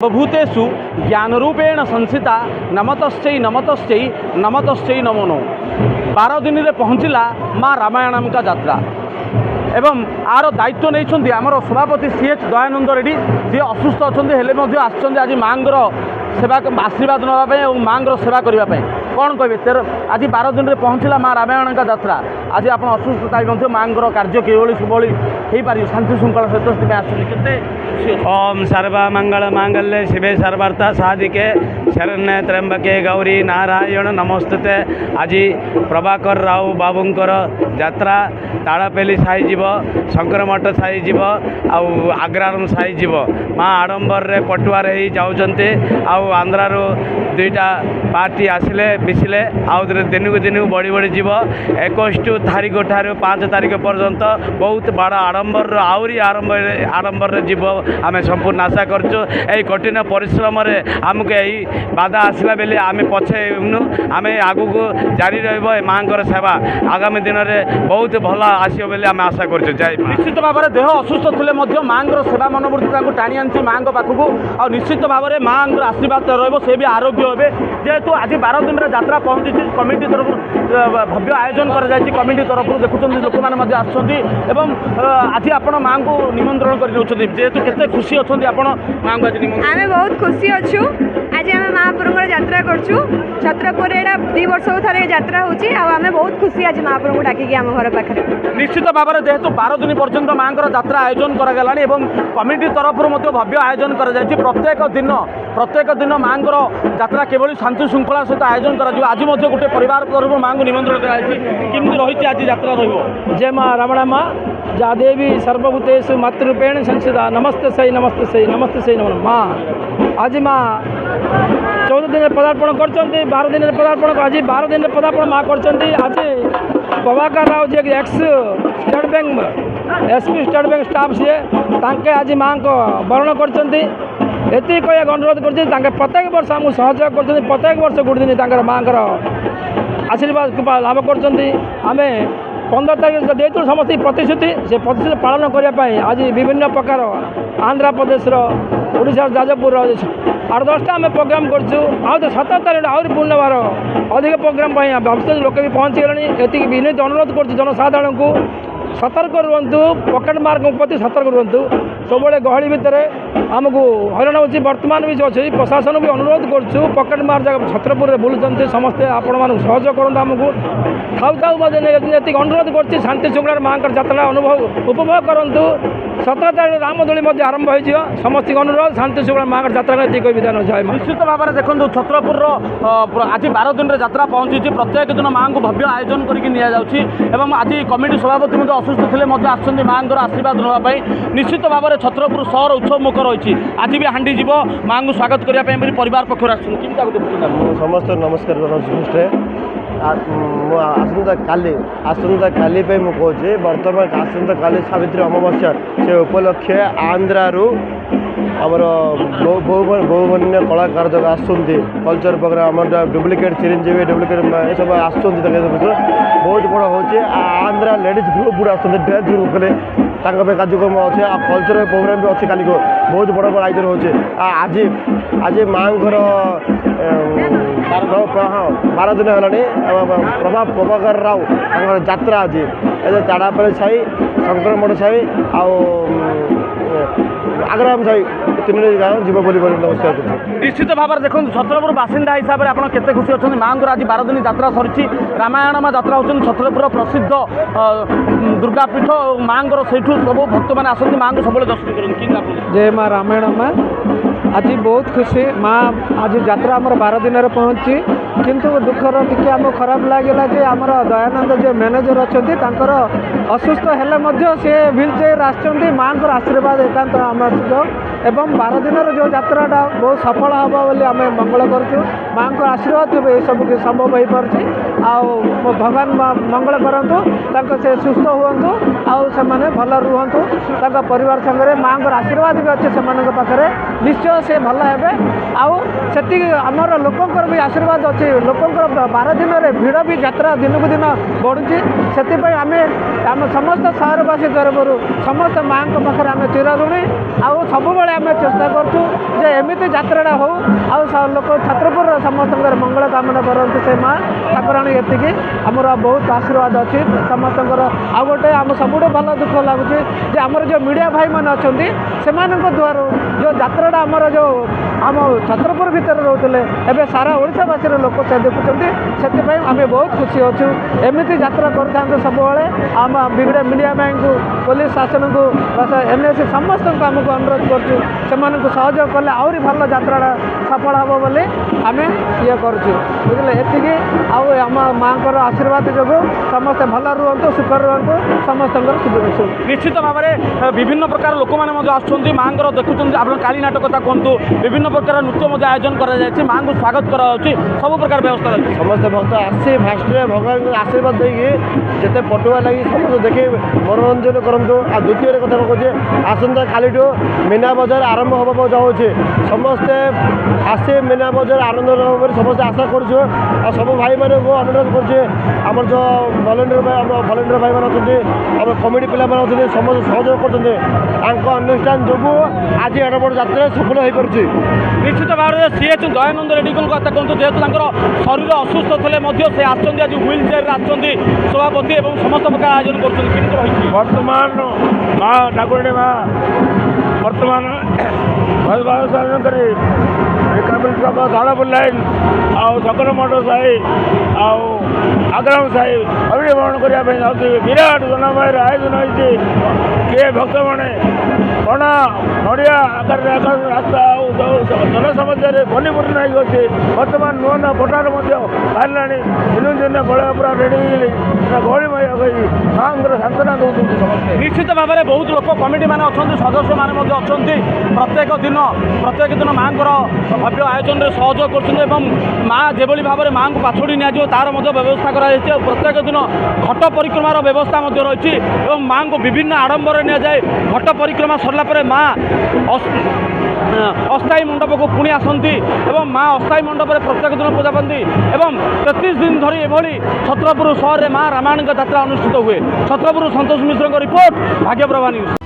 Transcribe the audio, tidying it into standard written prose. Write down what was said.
सर्वभूतेषु ज्ञानरूपेण संस्थिता नमतश्चै नमतश्चै नमतश्चै नमो नमो 12 दिन में पहुँचला माँ रामायणम का यात्रा एवं आर दायित्व नहीं आमर सभापति सीएच दयानंद रेड्डी जी असुस्थ अच्छा आज माँ सेवा आशीर्वाद नापी और माँ सेवा करने कौन कहे आज 12 दिन में पहुँचला माँ रामायण का यात्रा आज आप असुस्थता माँ कार्य किभली किभली हो पार शांति श्रृंखला सहित आसते ओम सर्वमंगल मांगल्ये शिवे सर्वार्थ साधिके शरण्ये त्र्यंबके गौरी नारायण नमस्ते। आज प्रभाकर राव बाबूंकर यात्रा ताड़ापेली साई जीव शंकरमठ साई जीव आग्रारम साई जीव माँ आडंबर रे पटुआर ही जाऊँचे आंध्रारू दुईटा पार्टी आसिले मिसिले दिन को दिन बढ़ी बढ़ी जीव 21 तारीख ठारू 5 तारीख पर्यंत बहुत बड़ आडंबर आहरी आडंबर जीव आम संपूर्ण आशा करूँ। यही कठिन परिश्रम आमको यही बाधा आसला बेले आम पछेनु आम आगू को जारी माँ सेवा आगामी दिन में बहुत भल आसो बोली आम आशा करूँ। निश्चित भाव में देह असुस्थ थे माँ सेवा मनोवृत्ति टाणी आनी माँ पाखक और निश्चित भाव में माँ आशीर्वाद रे भी आरोग्य हे जेहेतु आज 12 दिन में यात्रा पहुँची कमिटी तरफ भव्य आयोजन कर कमिटी तरफ देखुं लोक मैंने आसुँच आज आप माँ को निमंत्रण कर जेहेतु केते खुशी अच्छा आप माँ को आज आमे बहुत खुशी अच्छू आज आम महाप्रभु यात्रा करछु छत्रपुर एटा 2 वर्ष थे यात्रा होची आमे बहुत खुशी आज महाप्रभु डाकी आम घर पाखे निश्चित भाव में जेहेतु 12 दिन पर्यंत माँ यात्रा आयोजन कराला कमिटी तरफ भव्य आयोजन कर प्रत्येक दिन माँ यात्रा केवल शांति श्रृंखला सहित आयोजन कर आज गोटे परिवार तरफ माँ को निमंत्रण करमि रही आज यात्रा जय माँ रमणा माँ जा देवी सर्वभूतेषु मातृरूपेण संस्थिता नमस्ते सही नमो माँ आज माँ 14 दिन पदार्पण कर 12 दिन पदार्पण आज 12 दिन पदार्पण माँ कर आज Prabhakar Rao ji ex state bank SP state bank staff सी तांके आज माँ को वर्ण कर कह अनुरोध कर प्रत्येक वर्ष आमको सहयोग कर प्रत्येक वर्ष गोटे दिन माँ आशीर्वाद कृपा लाभ कर आम 15 तारीख देते समस्त प्रतिश्रुति से प्रतिश्रुति पालन करने आज विभिन्न प्रकार आंध्र प्रदेश ओडिशा जाजपुर 8-10टा आम प्रोग्राम करूँ 17 तारीख आहरी पुनर्बार अधिक प्रोग्राम भविष्य लोक भी पहुँची गले ये विनीत अनुरोध कर जनसाधारण को सतर्क रुहतु पकेट मार्क प्रति सतर्क रुहतु सब गहली भितर आमको हईराण हो बर्तमान भी अच्छे प्रशासन भी अनुरोध करूँ पकेट मार्क जगह छत्रपुर में बुलूँ समस्ते आपण मानक सहयोग करूँ आमको थाऊ थाऊ ये अनुरोध कर शांति श्रृंखला माँ यात्रा अनुभव उपभोग करूँ 17 तारीख रामदोली आरंभ हो समस्त अनुरोध शांति श्रृंखला माँ यात्रा ये विधान जय निश्चित भाव में देखो छत्रपुर आज 12 दिन में यात्रा पहुँची प्रत्येक दिन माँ को भव्य आयोजन करके आज कमिटी सभापति असुस्थ थे आसुँच माँ आशीर्वाद नापी निश्चित भाव में छत्रपुर सहर उत्सव मुख रही आज भी हांडी जीव माँ को स्वागत करने परिवार पक्ष समस्त नमस्कार आसंता काली मुझे बर्तमान आसंता काली सावित्री अमावस्या से उपलक्षे आंध्रारू आमर बहुमन्य कलाकार जगह आसुँच culture programme duplicate Chiranjeevi duplicate ये सब आसुँच बहुत बड़ा हो आंध्रा लेडीज ग्रुप पूरा आसुँच ड्रेस ग्रुप कले कार्यक्रम अच्छे कल्चर प्रोग्राम भी अच्छे काली बहुत बड़ा बड़ा आयोजन हो आज आज माँ 12 दिन है प्रभाकर राव यात्रा आज ताड़ापल्ली साई शंकरमठ साई आग्राम साई 3 गाँव जीव बोली नमस्कार निश्चित भाव में देखो छत्रपुर बासिंदा हिसाब से आप केते खुशी अच्छा माँ आज 12 दिन यात्रा सरी रामायण माँ यात्रा होती छत्रपुर प्रसिद्ध दुर्गापीठ माँ से सब भक्त मैंने आसती माँ को सब दर्शन करें जय माँ रामायण माँ आज बहुत खुशी माँ आज यात्रा आमर 12 दिन में पहुँची किंतु दुखर टी आम खराब लगे कि आमर दयानंद जो मैनेजर अच्छा असुस्थ हेले सी व्हील चेयर आसुँच माँ आशीर्वाद एकांत आवश्यक एवं 12 दिन जो यात्राटा बहुत सफल हम बोली आम मंगल करूँ माँ को आशीर्वाद ये सब संभव हो पार्टी भगवान मंगल करूँ से सुस्थ हूँ ଆଉ ସେମାନେ ଭଲ ରୁହନ୍ତୁ ତାଙ୍କ ପରିବାର ସାଙ୍ଗରେ ମାଆଙ୍କର ଆଶୀର୍ବାଦ ବି ଅଛି ସେମାନଙ୍କ ପାଖରେ ନିଶ୍ଚୟ ସେ ଭଲ ହେବେ ଆଉ ସେତିକି ଆମର ଲୋକଙ୍କର ବି ଆଶୀର୍ବାଦ ଅଛି ଲୋକଙ୍କର 12 ଦିନରେ ଭିଡ଼ ବି ଯାତ୍ରା ଦିନକୁ ଦିନ ବଢ଼ୁଛି ସେଥିପାଇଁ ଆମେ ଆମ ସମସ୍ତ ସହରବାସୀ ତରଫରୁ ସମସ୍ତ ମାଆଙ୍କ ପାଖରେ ଆମେ ଚିରଋଣୀ ଆଉ ସବୁବେଳେ ଆମେ ଚେଷ୍ଟା କରୁଛୁ ଯେ ଏମିତି ଯାତ୍ରାଟା ହଉ ଆଉ ଲୋକ ଛତ୍ରପୁରର ସମସ୍ତଙ୍କର ମଙ୍ଗଳ କାମନା କରନ୍ତୁ ସେ ମା ଠାକୁରାଣୀ ଏତିକି ଆମର ବହୁତ ଆଶୀର୍ବାଦ ଅଛି ସମସ୍ତଙ୍କର ଆଉ ଗୋଟେ ଆମ ସବୁଠୁ ଭଲ ଦୁଃଖ ଲାଗୁଛି ଯେ ଆମର ଯେଉଁ ମିଡ଼ିଆ ଭାଇମାନେ ଅଛନ୍ତି ସେମାନଙ୍କ ଦ୍ୱାରା ଯେଉଁ ଯାତ୍ରାଟା ଆମର ଯେଉଁ ଆମ ଛତ୍ରପୁର ଭିତରେ ରହୁଥିଲେ ଏବେ ସାରା ଓଡ଼ିଶାବାସୀର ଲୋକ ସେ ଦେଖୁଛନ୍ତି ସେଥିପାଇଁ ଆମେ ବହୁତ ଖୁସି ଅଛୁ ଏମିତି ଯାତ୍ରା କରିଥାନ୍ତୁ ସବୁବେଳେ ଆମ ମିଡ଼ିଆ ଭାଇଙ୍କୁ ପୋଲିସ ଶାସନକୁ NSC ସମସ୍ତଙ୍କୁ ଆମକୁ ଅନୁରୋଧ କରୁଛୁ ସେମାନଙ୍କୁ ସହଯୋଗ କଲେ ଆହୁରି ଭଲ ଯାତ୍ରାଟା ସଫଳ ହେବ ବୋଲି ଆମେ ଇଏ କରୁଛୁ ବୁଝିଲେ ଏତିକି ଆଉ ଆମ ମାଆଙ୍କର ଆଶୀର୍ବାଦ ଯୋଗୁଁ ସମସ୍ତେ ଭଲ ରୁହନ୍ତୁ ସୁଖରେ ରୁହନ୍ତୁ ସମସ୍ତଙ୍କର ସୁବିଧା ନିଶ୍ଚିତ ଭାବରେ ବିଭିନ୍ନ ପ୍ରକାର ଲୋକମାନେ ମଧ୍ୟ ଆସୁଛନ୍ତି ମାଆଙ୍କର ଦେଖୁଛନ୍ତି ଆପଣ କାଳୀ ନାଟକ କଥା କୁହନ୍ତୁ ବିଭିନ୍ନ ପ୍ରକାର ନୃତ୍ୟ ମଧ୍ୟ ଆୟୋଜନ କରାଯାଇଛି ମାଆଙ୍କୁ ସ୍ୱାଗତ କରାଯାଉଛି ସବୁ ପ୍ରକାର ବ୍ୟବସ୍ଥା ରହିଛି ସମସ୍ତେ ଭକ୍ତ ଆସି ଫାଷ୍ଟରେ ଭଗବାନଙ୍କ ଆଶୀର୍ବାଦ ଦେଇକି ଯେତେ ପଟୁଆ ଲାଗି ସମସ୍ତେ ଦେଖି ମନୋରଞ୍ଜନ କରନ୍ତୁ ଆଉ ଦ୍ୱିତୀୟରେ କଥା କହୁଛି ଆସନ୍ତା କାଲିଠୁ ମୀନା ବଜାର ଆରମ୍ଭ ହେବାକୁ ଯାଉଛି ସମସ୍ତେ ଆସି ମୀନା ବଜାର ଆନନ୍ଦ ନେବ ବୋଲି ସମସ୍ତେ ଆଶା କରୁଛୁ ଆଉ ସବୁ ଭାଇମାନଙ୍କୁ ଅନୁରୋଧ କରୁଛି ଆମର ଯେଉଁ ଭଲେଣ୍ଟିୟର ଭାଇମାନେ ଅଛନ୍ତି ଆମର କମିଟି ପିଲାମାନେ ଅଛନ୍ତି ସମସ୍ତେ ସହଯୋଗ କରୁଛନ୍ତି ତାଙ୍କ ଅନୁଷ୍ଠାନ ଯୋଗୁଁ ଆଜି ଏଡ଼ ବଡ଼ ଯାତ୍ରା ସଫଳ ହୋଇପାରୁଛି ନିଶ୍ଚିତ ଭାବରେ CH ଦୟାନନ୍ଦ ରେଡ୍ଡୀଙ୍କ କଥା କୁହନ୍ତୁ ଯେହେତୁ ତାଙ୍କର ଶରୀର ଅସୁସ୍ଥ ଥିଲେ ମଧ୍ୟ ସେ ଆସୁଛନ୍ତି ଆଜି ହ୍ୱିଲ୍ ଚେୟାରରେ ଆସୁଛନ୍ତି ସଭାପତି ଏବଂ ସମସ୍ତ ପ୍ରକାର ଆୟୋଜନ କରୁଛନ୍ତି କେମିତି ରହିଛି ବର୍ତ୍ତମାନ ମା ଠାକୁରାଣୀ ମା ବର୍ତ୍ତମାନ କରି ଧାନପୁର ଲାଇନ୍ ଆଉ ଶଙ୍କର ମଠ ସାହି ଆଉ ଆଗ୍ରାମ ସାହି ଅଭିବରଣ କରିବା ପାଇଁ ଯାଉଛି ବିରାଟ ଜନମୟର ଆୟୋଜନ ହୋଇଛି କିଏ ଭକ୍ତମାନେ ପଣା ନଡ଼ିଆ ଆକାରରେ ରାସ୍ତା ଆଉ ଜନସମସ୍ୟାରେ ପରିପୂର୍ଣ୍ଣ ହେଇକି ଅଛି ବର୍ତ୍ତମାନ ନୂଆ ନୂଆ ଭୋଟାର ମଧ୍ୟ ବାହାରିଲାଣି ଦିନକୁ ଦିନ ବଳୟ ପୁରା ରେଡ଼ି ହେଇଗଲି ଗହଳିମୟ ହୋଇ ମାଆଙ୍କର ସାନ୍ତ୍ୱନା ଦେଉଛନ୍ତି ସମସ୍ତେ ନିଶ୍ଚିତ ଭାବରେ ବହୁତ ଲୋକ କମିଟିମାନେ ଅଛନ୍ତି ସଦସ୍ୟମାନେ ମଧ୍ୟ ଅଛନ୍ତି ପ୍ରତ୍ୟେକ ଦିନ ମାଆଙ୍କର ଭବ୍ୟ ଆୟୋଜନରେ ସହଯୋଗ କରୁଛନ୍ତି ଏବଂ ମା ଯେଭଳି ଭାବରେ ମାଆଙ୍କୁ ପାଛୋଡ଼ି ନିଆଯିବ ତାର ମଧ୍ୟ ବ୍ୟବସ୍ଥା କରାଯାଇଛି ଆଉ ପ୍ରତ୍ୟେକ ଦିନ ଘଟ ପରିକ୍ରମାର ବ୍ୟବସ୍ଥା ମଧ୍ୟ ରହିଛି ଏବଂ ମାଆଙ୍କୁ ବିଭିନ୍ନ ଆଡ଼ମ୍ବରରେ ନିଆଯାଏ ଘଟ ପରିକ୍ରମା ସରିଲା ପରେ ମା ଅସ୍ଥାୟୀ ମଣ୍ଡପକୁ ପୁଣି ଆସନ୍ତି ଏବଂ ମା ଅସ୍ଥାୟୀ ମଣ୍ଡପରେ ପ୍ରତ୍ୟେକ ଦିନ ପୂଜା ପାଆନ୍ତି ଏବଂ 33 ଦିନ ଧରି ଏଭଳି ଛତ୍ରପୁର ସହରରେ ମା ରାମାୟଣଙ୍କ ଯାତ୍ରା ଅନୁଷ୍ଠିତ ହୁଏ ଛତ୍ରପୁର ସନ୍ତୋଷ ମିଶ୍ରଙ୍କ ରିପୋର୍ଟ ଭାଗ୍ୟପ୍ରଭା ନ୍ୟୁଜ୍।